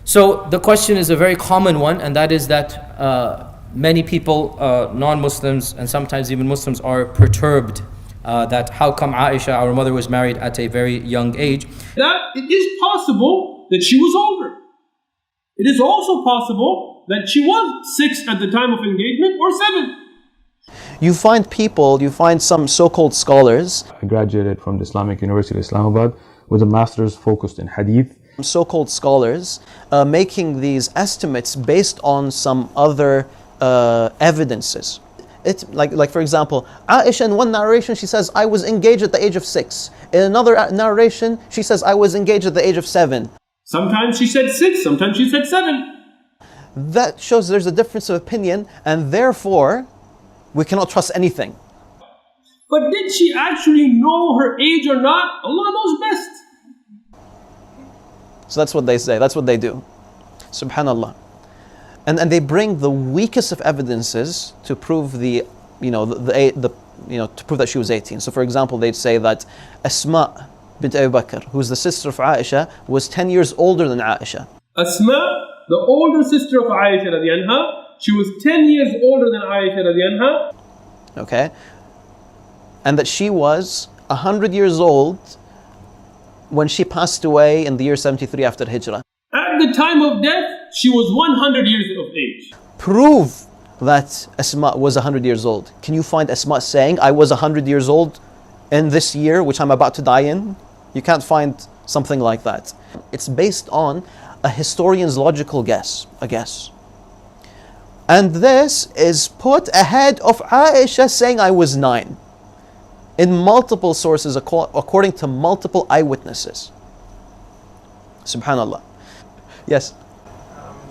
So the question is a very common one, and that is that many people, non-Muslims and sometimes even Muslims, are perturbed that how come Aiesha, our mother, was married at a very young age. That it is possible that she was older. It is also possible that she was 6 at the time of engagement or 7. You find some so-called scholars. I graduated from the Islamic University of Islamabad with a master's focused in hadith. So-called scholars making these estimates based on some other evidences. It's like for example, Aiesha in one narration she says, I was engaged at the age of 6. In another narration she says, I was engaged at the age of 7. Sometimes she said 6, sometimes she said 7. That shows there's a difference of opinion, and therefore we cannot trust anything. But did she actually know her age or not? Allah knows best. So that's what they say, that's what they do. Subhanallah. And they bring the weakest of evidences to prove to prove that she was 18. So for example, they'd say that Asma bint Abu Bakr, who's the sister of Aiesha, was 10 years older than Aiesha. Asma, the older sister of Aiesha radiallahu anha, she was 10 years older than Aiesha radiallahu anha. Okay. And that she was 100 years old when she passed away in the year 73 after Hijrah. At the time of death, she was 100 years of age. Prove that Asma was 100 years old. Can you find Asma saying, I was 100 years old in this year, which I'm about to die in? You can't find something like that. It's based on a historian's logical guess, a guess. And this is put ahead of Aiesha saying, I was 9. In multiple sources, according to multiple eyewitnesses. Subhanallah. Yes?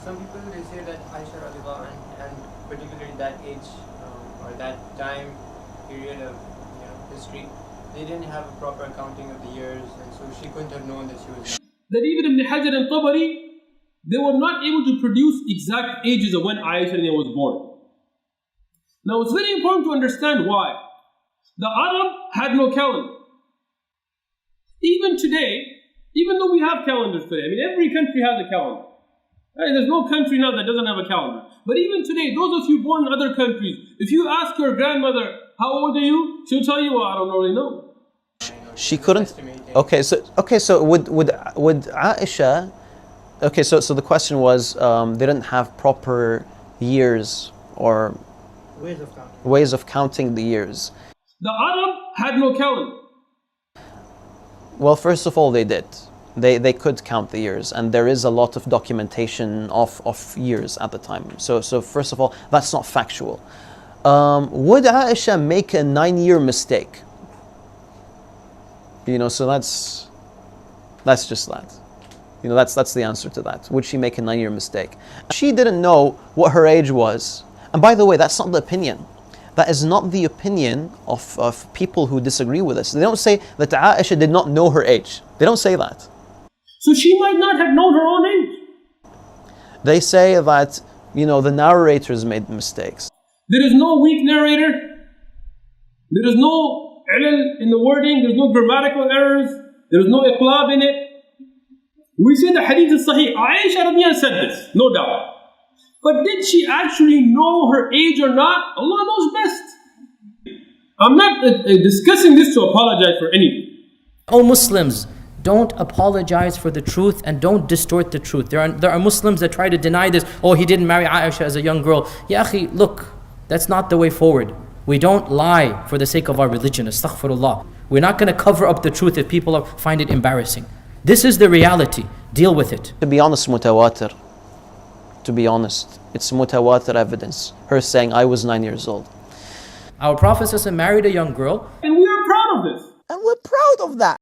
Some people, they say that Aiesha radiallahu anha, and particularly that age or that time period of history, they didn't have a proper accounting of the years, and so she couldn't have known that she was 9. That even Ibn Hajar and Tabari, they were not able to produce exact ages of when Aiesha was born. Now it's very important to understand why. The Arab had no calendar. Even today, even though we have calendars today, I mean every country has a calendar. Right? There's no country now that doesn't have a calendar. But even today, those of you born in other countries, if you ask your grandmother, how old are you? She'll tell you, well, I don't really know. She couldn't. Okay, so would Aiesha? Okay, so the question was, they didn't have proper years or ways of counting the years. The Arab had no calendar. Well, first of all, they did. They could count the years, and there is a lot of documentation of years at the time. So first of all, that's not factual. Would Aiesha make a 9-year mistake? So that's just that. That's the answer to that. Would she make a 9-year mistake? She didn't know what her age was. And by the way, that's not the opinion. That is not the opinion of people who disagree with us. They don't say that Aiesha did not know her age. They don't say that. So she might not have known her own age. They say that, the narrators made mistakes. There is no weak narrator. There is no ilal in the wording. There is no grammatical errors. There is no iqlab in it. We see the hadith is sahih. Aiesha radiallahu anha said this, no doubt. But did she actually know her age or not? Allah knows best. I'm not discussing this to apologize for anything. Oh Muslims, don't apologize for the truth and don't distort the truth. There are Muslims that try to deny this. Oh, he didn't marry Aiesha as a young girl. Ya akhi, look, that's not the way forward. We don't lie for the sake of our religion. Astaghfirullah. We're not going to cover up the truth if people find it embarrassing. This is the reality. Deal with it. To be honest, mutawatir. To be honest, it's mutawatir evidence. Her saying, I was 9 years old. Our Prophet ﷺ married a young girl. And we are proud of this. And we're proud of that.